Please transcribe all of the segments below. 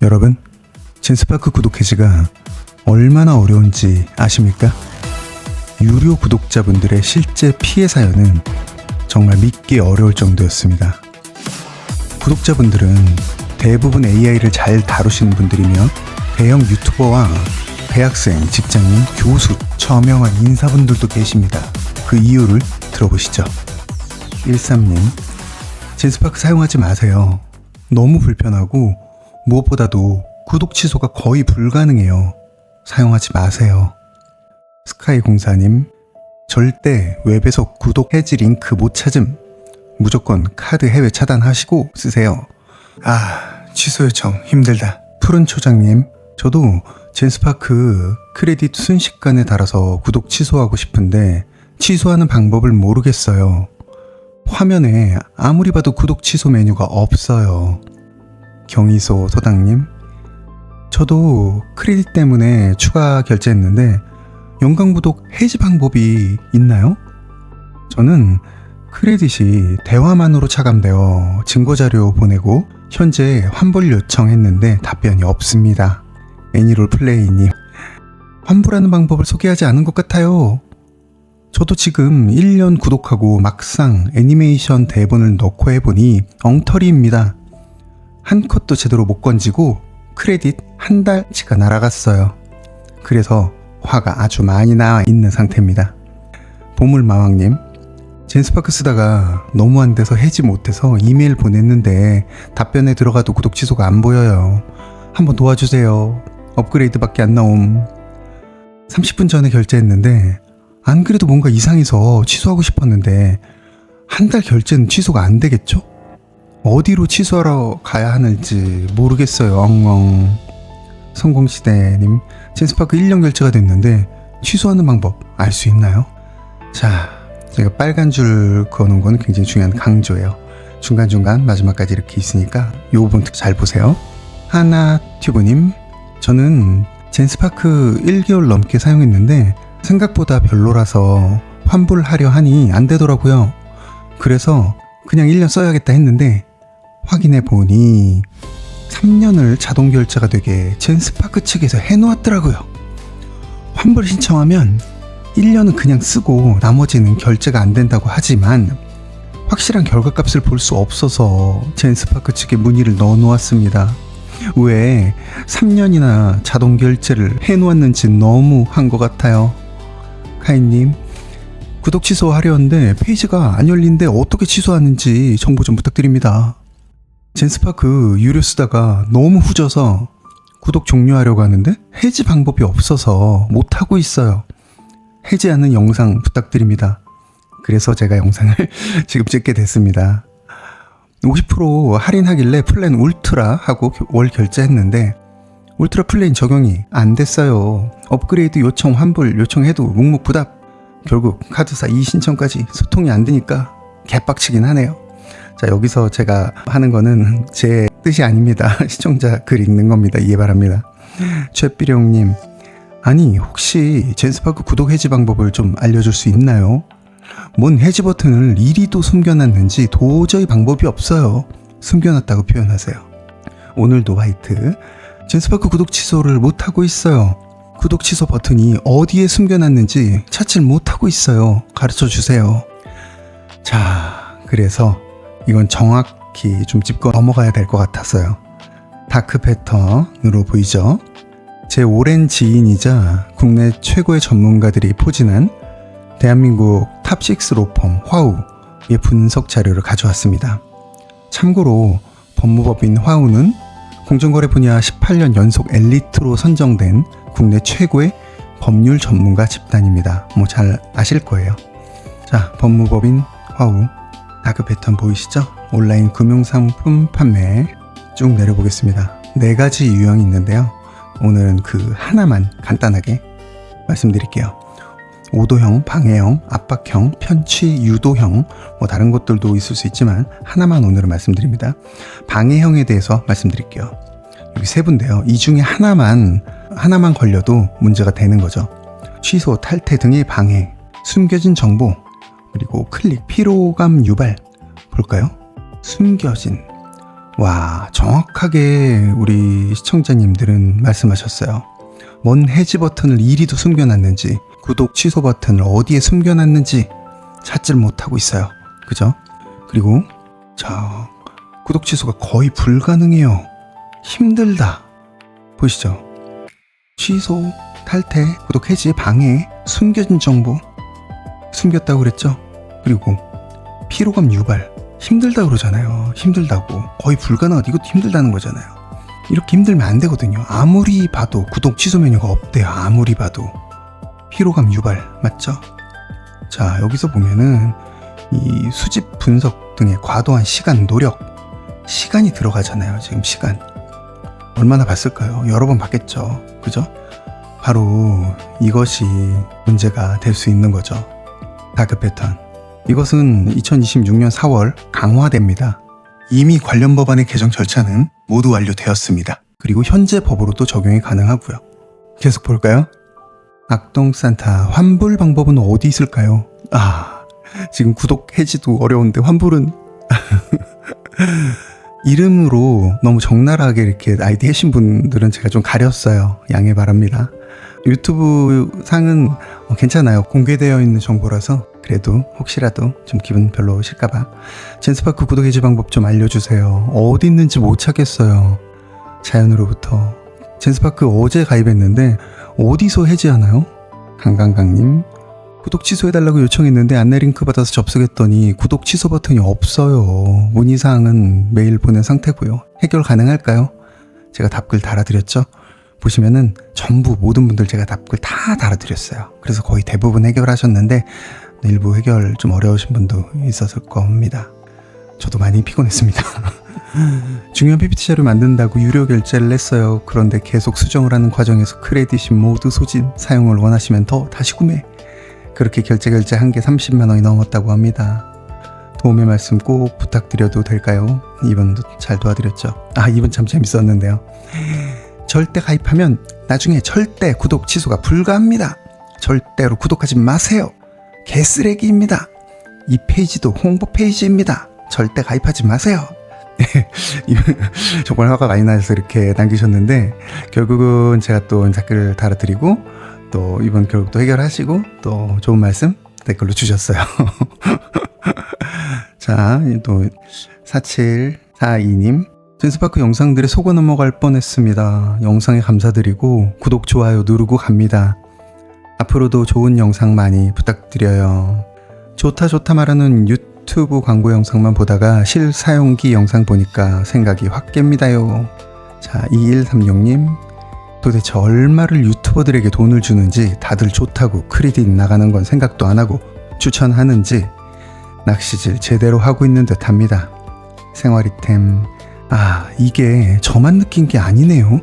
여러분, 젠스파크 구독 해지가 얼마나 어려운지 아십니까? 유료 구독자분들의 실제 피해 사연은 정말 믿기 어려울 정도였습니다. 구독자분들은 대부분 AI를 잘 다루시는 분들이며 대형 유튜버와 대학생, 직장인, 교수, 저명한 인사분들도 계십니다. 그 이유를 들어보시죠. 13님, 젠스파크 사용하지 마세요. 너무 불편하고 무엇보다도 구독 취소가 거의 불가능해요. 사용하지 마세요. 스카이공사님, 절대 웹에서 구독 해지 링크 못 찾음. 무조건 카드 해외 차단하시고 쓰세요. 취소 요청 힘들다. 푸른 초장님, 저도 젠스파크 크레딧 순식간에 달아서 구독 취소하고 싶은데 취소하는 방법을 모르겠어요. 화면에 아무리 봐도 구독 취소 메뉴가 없어요. 경이소 소당님, 저도 크레딧 때문에 추가 결제했는데 연강구독 해지 방법이 있나요? 저는 크레딧이 대화만으로 차감되어 증거자료 보내고 현재 환불 요청했는데 답변이 없습니다. 애니롤 플레이님, 환불하는 방법을 소개하지 않은 것 같아요. 저도 지금 1년 구독하고 막상 애니메이션 대본을 넣고 해보니 엉터리입니다. 한 컷도 제대로 못 건지고 크레딧 한 달치가 날아갔어요. 그래서 화가 아주 많이 나 있는 상태입니다. 보물마왕님, 젠스파크 쓰다가 너무 안 돼서 해지 못해서 이메일 보냈는데 답변에 들어가도 구독 취소가 안 보여요. 한번 도와주세요. 업그레이드밖에 안 나옴. 30분 전에 결제했는데 안 그래도 뭔가 이상해서 취소하고 싶었는데 한 달 결제는 취소가 안 되겠죠? 어디로 취소하러 가야 하는지 모르겠어요. 엉엉. 성공시대님, 젠스파크 1년 결제가 됐는데 취소하는 방법 알 수 있나요? 자, 제가 빨간 줄 그어놓은 거는 굉장히 중요한 강조예요. 중간중간 마지막까지 이렇게 있으니까 이 부분 잘 보세요. 하나튜브님, 저는 젠스파크 1개월 넘게 사용했는데 생각보다 별로라서 환불하려 하니 안 되더라고요. 그래서 그냥 1년 써야겠다 했는데 확인해 보니 3년을 자동 결제가 되게 젠스파크 측에서 해놓았더라고요. 환불 신청하면 1년은 그냥 쓰고 나머지는 결제가 안 된다고 하지만 확실한 결과값을 볼 수 없어서 젠스파크 측에 문의를 넣어놓았습니다. 왜 3년이나 자동 결제를 해놓았는지 너무한 것 같아요. 카이님, 구독 취소하려는데 페이지가 안 열린데 어떻게 취소하는지 정보 좀 부탁드립니다. 젠스파크 유료 쓰다가 너무 후져서 구독 종료하려고 하는데 해지 방법이 없어서 못하고 있어요. 해지하는 영상 부탁드립니다. 그래서 제가 영상을 지금 찍게 됐습니다. 50% 할인하길래 플랜 울트라 하고 월 결제했는데 울트라 플랜 적용이 안 됐어요. 업그레이드 요청 환불 요청해도 묵묵부답. 결국 카드사 이의신청까지 소통이 안 되니까 개빡치긴 하네요. 자, 여기서 제가 하는 거는 제 뜻이 아닙니다. 시청자 글 읽는 겁니다. 이해 바랍니다. 최비룡님, 아니 혹시 젠스파크 구독 해지 방법을 좀 알려줄 수 있나요? 뭔 해지 버튼을 이리도 숨겨놨는지 도저히 방법이 없어요. 숨겨놨다고 표현하세요. 오늘도 화이트, 젠스파크 구독 취소를 못하고 있어요. 구독 취소 버튼이 어디에 숨겨놨는지 찾질 못하고 있어요. 가르쳐주세요. 자, 그래서 이건 정확히 좀 짚고 넘어가야 될 것 같았어요. 다크 패턴으로 보이죠? 제 오랜 지인이자 국내 최고의 전문가들이 포진한 대한민국 탑6 로펌 화우의 분석 자료를 가져왔습니다. 참고로 법무법인 화우는 공정거래 분야 18년 연속 엘리트로 선정된 국내 최고의 법률 전문가 집단입니다. 잘 아실 거예요. 자, 법무법인 화우 다크 패턴 보이시죠? 온라인 금융상품 판매 쭉 내려보겠습니다. 4가지 유형이 있는데요. 오늘은 그 하나만 간단하게 말씀드릴게요. 오도형, 방해형, 압박형, 편취, 유도형, 다른 것들도 있을 수 있지만 하나만 오늘은 말씀드립니다. 방해형에 대해서 말씀드릴게요. 여기 세 분인데요. 이 중에 하나만 걸려도 문제가 되는 거죠. 취소, 탈퇴 등의 방해, 숨겨진 정보, 그리고 클릭, 피로감 유발. 볼까요? 숨겨진. 와, 정확하게 우리 시청자님들은 말씀하셨어요. 뭔 해지 버튼을 이리도 숨겨놨는지, 구독 취소 버튼을 어디에 숨겨놨는지 찾질 못하고 있어요. 그죠? 그리고 자, 구독 취소가 거의 불가능해요. 힘들다. 보시죠? 취소, 탈퇴, 구독 해지, 방해, 숨겨진 정보, 숨겼다고 그랬죠? 그리고 피로감 유발, 힘들다 그러잖아요. 힘들다고. 거의 불가능하다. 이것도 힘들다는 거잖아요. 이렇게 힘들면 안 되거든요. 아무리 봐도 구독 취소 메뉴가 없대요. 아무리 봐도. 피로감 유발, 맞죠? 자, 여기서 보면은 이 수집 분석 등의 과도한 시간, 노력, 시간이 들어가잖아요. 지금 시간 얼마나 봤을까요? 여러 번 봤겠죠. 그죠? 바로 이것이 문제가 될 수 있는 거죠. 다크 패턴. 이것은 2026년 4월 강화됩니다. 이미 관련 법안의 개정 절차는 모두 완료되었습니다. 그리고 현재 법으로도 적용이 가능하고요. 계속 볼까요? 악동 산타 환불 방법은 어디 있을까요? 지금 구독 해지도 어려운데 환불은 이름으로 너무 적나라하게 이렇게 아이디 해신 분들은 제가 좀 가렸어요. 양해 바랍니다. 유튜브 상은 괜찮아요. 공개되어 있는 정보라서. 그래도 혹시라도 좀 기분 별로실까봐 젠스파크 구독 해지 방법 좀 알려주세요. 어디 있는지 못 찾겠어요. 자연으로부터. 젠스파크 어제 가입했는데 어디서 해지하나요? 강강강님, 구독 취소해달라고 요청했는데 안내 링크 받아서 접속했더니 구독 취소 버튼이 없어요. 문의사항은 메일 보낸 상태고요. 해결 가능할까요? 제가 답글 달아드렸죠? 보시면은 전부 모든 분들 제가 답글 다 달아드렸어요. 그래서 거의 대부분 해결하셨는데 일부 해결 좀 어려우신 분도 있었을 겁니다. 저도 많이 피곤했습니다. 중요한 PPT 자료 만든다고 유료 결제를 했어요. 그런데 계속 수정을 하는 과정에서 크레딧이 모두 소진, 사용을 원하시면 더 다시 구매. 그렇게 결제한 게 30만 원이 넘었다고 합니다. 도움의 말씀 꼭 부탁드려도 될까요? 이번도 잘 도와드렸죠. 이번 참 재밌었는데요. 절대 가입하면 나중에 절대 구독 취소가 불가합니다. 절대로 구독하지 마세요. 개쓰레기입니다. 이 페이지도 홍보 페이지입니다. 절대 가입하지 마세요. 정말 화가 많이 나서 이렇게 남기셨는데 결국은 제가 또 댓글을 달아드리고 또 이번 결국 또 해결하시고 또 좋은 말씀 댓글로 주셨어요. 자, 또 4742님, 젠스파크 영상들에 속아 넘어갈 뻔했습니다. 영상에 감사드리고 구독, 좋아요 누르고 갑니다. 앞으로도 좋은 영상 많이 부탁드려요. 좋다 말하는 유튜브 광고 영상만 보다가 실사용기 영상 보니까 생각이 확 깹니다요. 자, 2136님, 도대체 얼마를 유튜버들에게 돈을 주는지 다들 좋다고 크레딧 나가는 건 생각도 안 하고 추천하는지 낚시질 제대로 하고 있는 듯 합니다. 생활이템. 이게 저만 느낀 게 아니네요.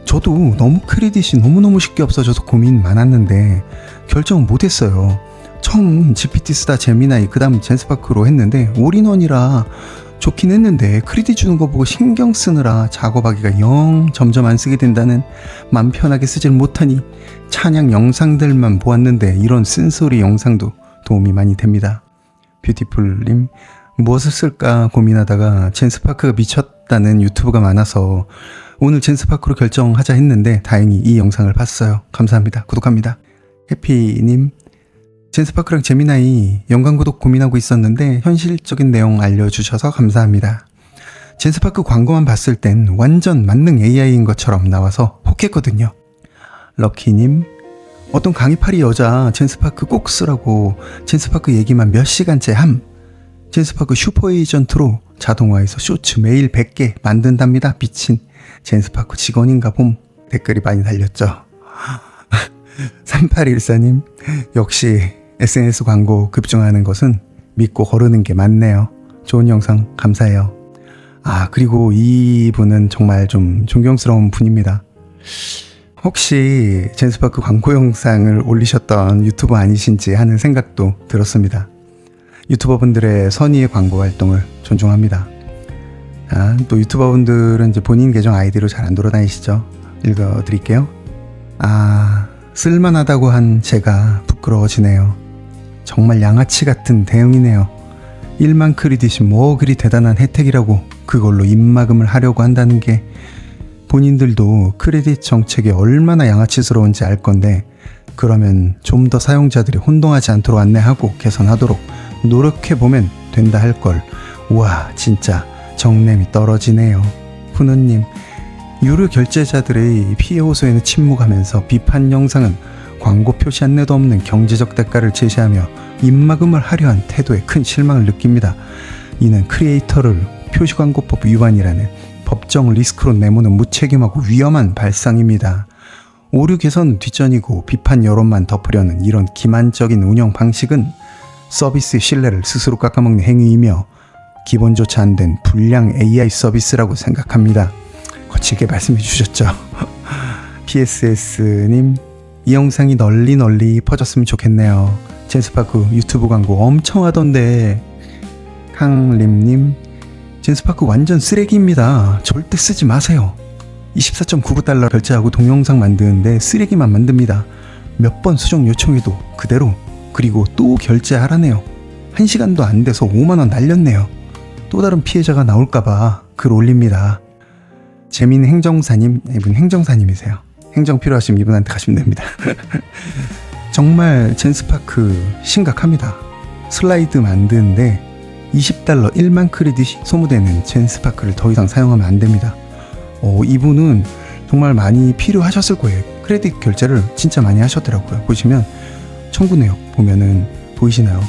저도 너무 크레딧이 너무너무 쉽게 없어져서 고민 많았는데 결정은 못했어요. 처음 GPT 쓰다 제미나이, 그 다음 젠스파크로 했는데 올인원이라 좋긴 했는데 크레딧 주는 거 보고 신경 쓰느라 작업하기가 영 점점 안 쓰게 된다는, 맘 편하게 쓰질 못하니 찬양 영상들만 보았는데 이런 쓴소리 영상도 도움이 많이 됩니다. 뷰티풀님, 무엇을 쓸까 고민하다가 젠스파크가 미쳤다는 유튜브가 많아서 오늘 젠스파크로 결정하자 했는데 다행히 이 영상을 봤어요. 감사합니다. 구독합니다. 해피님, 젠스파크랑 제미나이 연관 구독 고민하고 있었는데 현실적인 내용 알려주셔서 감사합니다. 젠스파크 광고만 봤을 땐 완전 만능 AI인 것처럼 나와서 혹했거든요. 럭키님, 어떤 강의파리 여자 젠스파크 꼭 쓰라고 젠스파크 얘기만 몇 시간째 함. 젠스파크 슈퍼 에이전트로 자동화해서 쇼츠 매일 100개 만든답니다. 미친 젠스파크 직원인가 봄. 댓글이 많이 달렸죠. 3814님, 역시 SNS 광고 급증하는 것은 믿고 거르는 게 맞네요. 좋은 영상 감사해요. 그리고 이분은 정말 좀 존경스러운 분입니다. 혹시 젠스파크 광고 영상을 올리셨던 유튜버 아니신지 하는 생각도 들었습니다. 유튜버분들의 선의의 광고 활동을 존중합니다. 또 유튜버분들은 이제 본인 계정 아이디로 잘 안 돌아다니시죠? 읽어드릴게요. 쓸만하다고 한 제가 부끄러워지네요. 정말 양아치 같은 대응이네요. 1만 크레딧이 뭐 그리 대단한 혜택이라고 그걸로 입막음을 하려고 한다는 게, 본인들도 크레딧 정책이 얼마나 양아치스러운지 알 건데, 그러면 좀 더 사용자들이 혼동하지 않도록 안내하고 개선하도록 노력해보면 된다 할 걸. 우와, 진짜 정냄이 떨어지네요. 훈우님, 유료 결제자들의 피해 호소에는 침묵하면서 비판 영상은 광고 표시 안내도 없는 경제적 대가를 제시하며 입막음을 하려 한 태도에 큰 실망을 느낍니다. 이는 크리에이터를 표시광고법 위반이라는 법정 리스크로 내모는 무책임하고 위험한 발상입니다. 오류 개선 뒷전이고 비판 여론만 덮으려는 이런 기만적인 운영 방식은 서비스의 신뢰를 스스로 깎아먹는 행위이며 기본조차 안 된 불량 AI 서비스라고 생각합니다. 거칠게 말씀해 주셨죠. PSS님, 이 영상이 널리 퍼졌으면 좋겠네요. 젠스파크 유튜브 광고 엄청 하던데. 강림님, 젠스파크 완전 쓰레기입니다. 절대 쓰지 마세요. 24.99달러 결제하고 동영상 만드는데 쓰레기만 만듭니다. 몇 번 수정 요청해도 그대로, 그리고 또 결제하라네요. 1시간도 안 돼서 5만원 날렸네요. 또 다른 피해자가 나올까봐 글 올립니다. 재민 행정사님, 이분 행정사님이세요. 행정 필요하시면 이분한테 가시면 됩니다. 정말 젠스파크 심각합니다. 슬라이드 만드는데 20달러 1만 크레딧이 소모되는 젠스파크를 더 이상 사용하면 안 됩니다. 이분은 정말 많이 필요하셨을 거예요. 크레딧 결제를 진짜 많이 하셨더라고요. 보시면 청구 내역 보면은 보이시나요?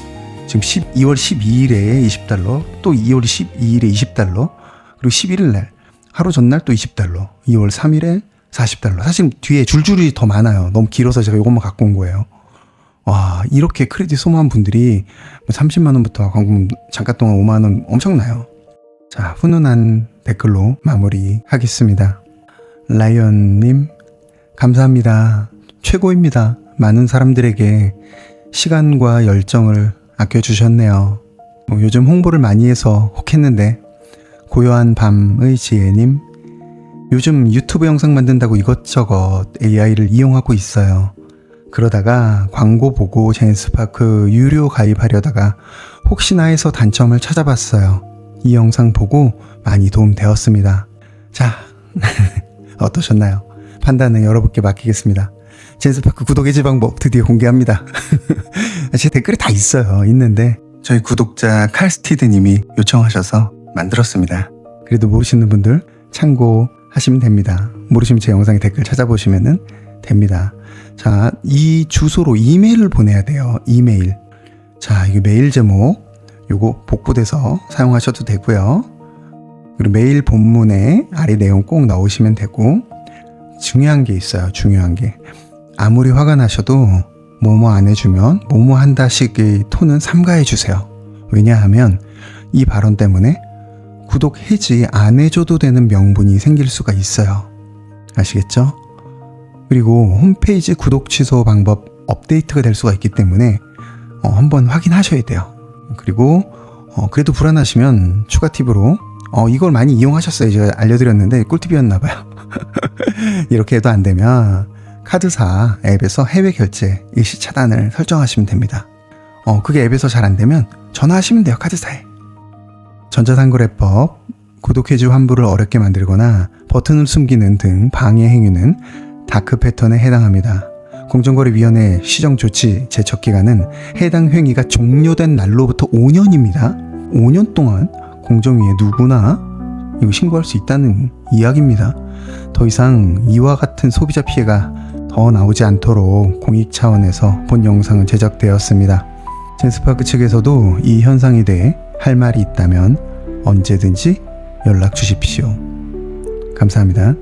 지금 2월 12일에 20달러, 또 2월 12일에 20달러, 그리고 11일 날 하루 전날 또 20달러, 2월 3일에 40달러. 사실 뒤에 줄줄이 더 많아요. 너무 길어서 제가 이것만 갖고 온 거예요. 와, 이렇게 크레딧 소모한 분들이 30만원부터 광고 잠깐 동안 5만원 엄청나요. 자, 훈훈한 댓글로 마무리하겠습니다. 라이언님, 감사합니다. 최고입니다. 많은 사람들에게 시간과 열정을 아껴주셨네요. 요즘 홍보를 많이 해서 혹했는데. 고요한 밤의 지혜님, 요즘 유튜브 영상 만든다고 이것저것 AI를 이용하고 있어요. 그러다가 광고 보고 젠스파크 유료 가입하려다가 혹시나 해서 단점을 찾아봤어요. 이 영상 보고 많이 도움되었습니다. 자, 어떠셨나요? 판단은 여러분께 맡기겠습니다. 젠스파크 구독 해지 방법 드디어 공개합니다. 제 댓글에 다 있어요. 있는데 저희 구독자 칼스티드님이 요청하셔서 만들었습니다. 그래도 모르시는 분들 참고하시면 됩니다. 모르시면 제 영상에 댓글 찾아보시면 됩니다. 자, 이 주소로 이메일을 보내야 돼요. 이메일. 자, 이거 메일 제목 요거 복붙해서 사용하셔도 되고요. 그리고 메일 본문에 아래 내용 꼭 넣으시면 되고, 중요한 게 있어요. 중요한 게, 아무리 화가 나셔도 뭐뭐 안 해주면 뭐뭐 한다식의 톤은 삼가해 주세요. 왜냐하면 이 발언 때문에 구독 해지 안 해줘도 되는 명분이 생길 수가 있어요. 아시겠죠? 그리고 홈페이지 구독 취소 방법 업데이트가 될 수가 있기 때문에 한번 확인하셔야 돼요. 그리고 그래도 불안하시면 추가 팁으로 이걸 많이 이용하셨어요. 제가 알려드렸는데 꿀팁이었나봐요. 이렇게 해도 안 되면 카드사 앱에서 해외 결제 일시 차단을 설정하시면 됩니다. 그게 앱에서 잘 안 되면 전화하시면 돼요. 카드사에. 전자상거래법, 구독해지 환불을 어렵게 만들거나 버튼을 숨기는 등 방해 행위는 다크 패턴에 해당합니다. 공정거래위원회 시정조치 제척기간은 해당 행위가 종료된 날로부터 5년입니다. 5년 동안 공정위에 누구나 이거 신고할 수 있다는 이야기입니다. 더 이상 이와 같은 소비자 피해가 더 나오지 않도록 공익 차원에서 본 영상은 제작되었습니다. 젠스파크 측에서도 이 현상에 대해 할 말이 있다면 언제든지 연락 주십시오. 감사합니다.